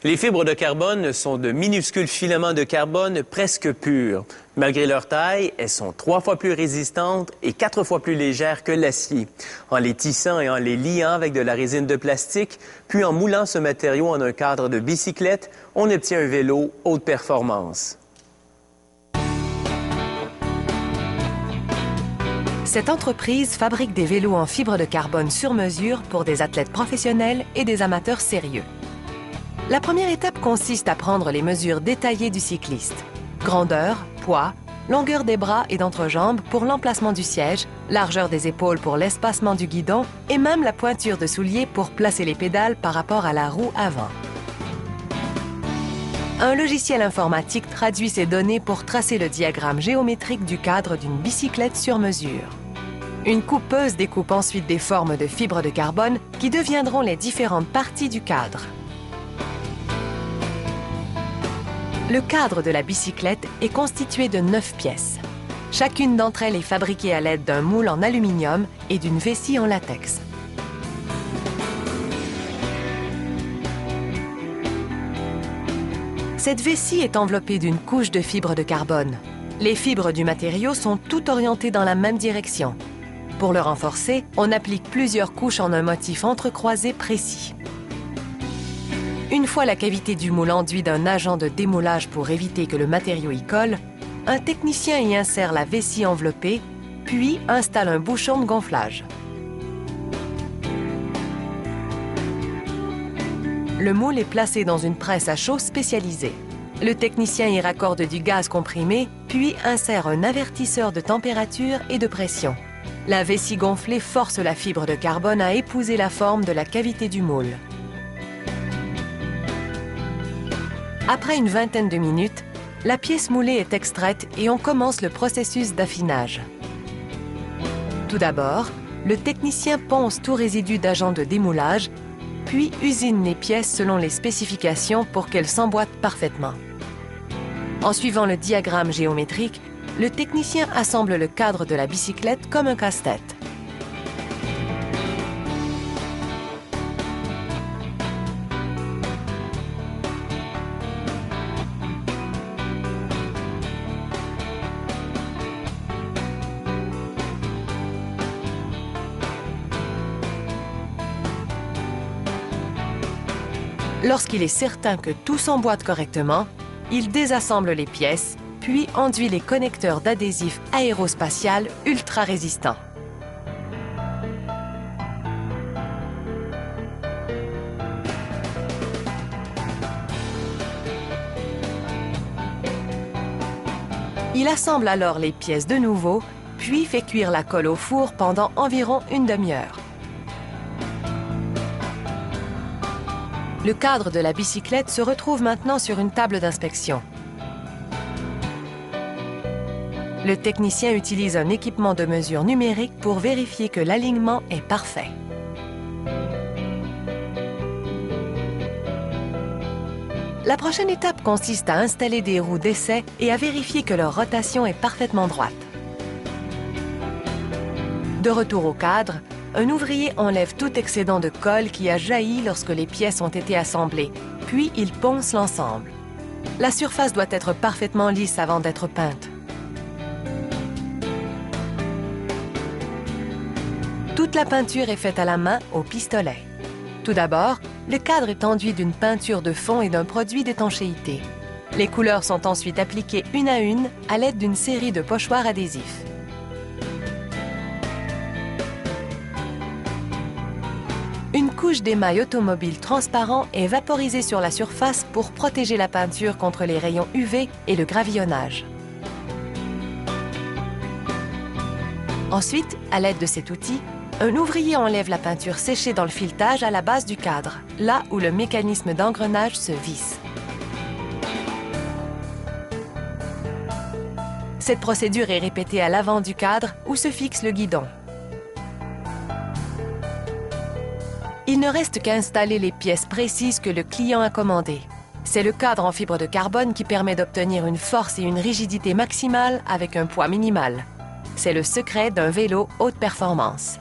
Les fibres de carbone sont de minuscules filaments de carbone presque purs. Malgré leur taille, elles sont 3 fois plus résistantes et 4 fois plus légères que l'acier. En les tissant et en les liant avec de la résine de plastique, puis en moulant ce matériau en un cadre de bicyclette, on obtient un vélo haute performance. Cette entreprise fabrique des vélos en fibre de carbone sur mesure pour des athlètes professionnels et des amateurs sérieux. La première étape consiste à prendre les mesures détaillées du cycliste. Grandeur, poids, longueur des bras et d'entrejambe pour l'emplacement du siège, largeur des épaules pour l'espacement du guidon et même la pointure de soulier pour placer les pédales par rapport à la roue avant. Un logiciel informatique traduit ces données pour tracer le diagramme géométrique du cadre d'une bicyclette sur mesure. Une coupeuse découpe ensuite des formes de fibres de carbone qui deviendront les différentes parties du cadre. Le cadre de la bicyclette est constitué de 9 pièces. Chacune d'entre elles est fabriquée à l'aide d'un moule en aluminium et d'une vessie en latex. Cette vessie est enveloppée d'une couche de fibres de carbone. Les fibres du matériau sont toutes orientées dans la même direction. Pour le renforcer, on applique plusieurs couches en un motif entrecroisé précis. Une fois la cavité du moule enduite d'un agent de démoulage pour éviter que le matériau y colle, un technicien y insère la vessie enveloppée, puis installe un bouchon de gonflage. Le moule est placé dans une presse à chaud spécialisée. Le technicien y raccorde du gaz comprimé, puis insère un avertisseur de température et de pression. La vessie gonflée force la fibre de carbone à épouser la forme de la cavité du moule. Après une vingtaine de minutes, la pièce moulée est extraite et on commence le processus d'affinage. Tout d'abord, le technicien ponce tout résidu d'agent de démoulage, puis usine les pièces selon les spécifications pour qu'elles s'emboîtent parfaitement. En suivant le diagramme géométrique, le technicien assemble le cadre de la bicyclette comme un casse-tête. Lorsqu'il est certain que tout s'emboîte correctement, il désassemble les pièces, puis enduit les connecteurs d'adhésif aérospatial ultra résistants. Il assemble alors les pièces de nouveau, puis fait cuire la colle au four pendant environ une demi-heure. Le cadre de la bicyclette se retrouve maintenant sur une table d'inspection. Le technicien utilise un équipement de mesure numérique pour vérifier que l'alignement est parfait. La prochaine étape consiste à installer des roues d'essai et à vérifier que leur rotation est parfaitement droite. De retour au cadre, un ouvrier enlève tout excédent de colle qui a jailli lorsque les pièces ont été assemblées, puis il ponce l'ensemble. La surface doit être parfaitement lisse avant d'être peinte. Toute la peinture est faite à la main au pistolet. Tout d'abord, le cadre est enduit d'une peinture de fond et d'un produit d'étanchéité. Les couleurs sont ensuite appliquées une à l'aide d'une série de pochoirs adhésifs. Une couche d'émail automobile transparent est vaporisée sur la surface pour protéger la peinture contre les rayons UV et le gravillonnage. Ensuite, à l'aide de cet outil, un ouvrier enlève la peinture séchée dans le filetage à la base du cadre, là où le mécanisme d'engrenage se visse. Cette procédure est répétée à l'avant du cadre où se fixe le guidon. Il ne reste qu'à installer les pièces précises que le client a commandées. C'est le cadre en fibre de carbone qui permet d'obtenir une force et une rigidité maximale avec un poids minimal. C'est le secret d'un vélo haute performance.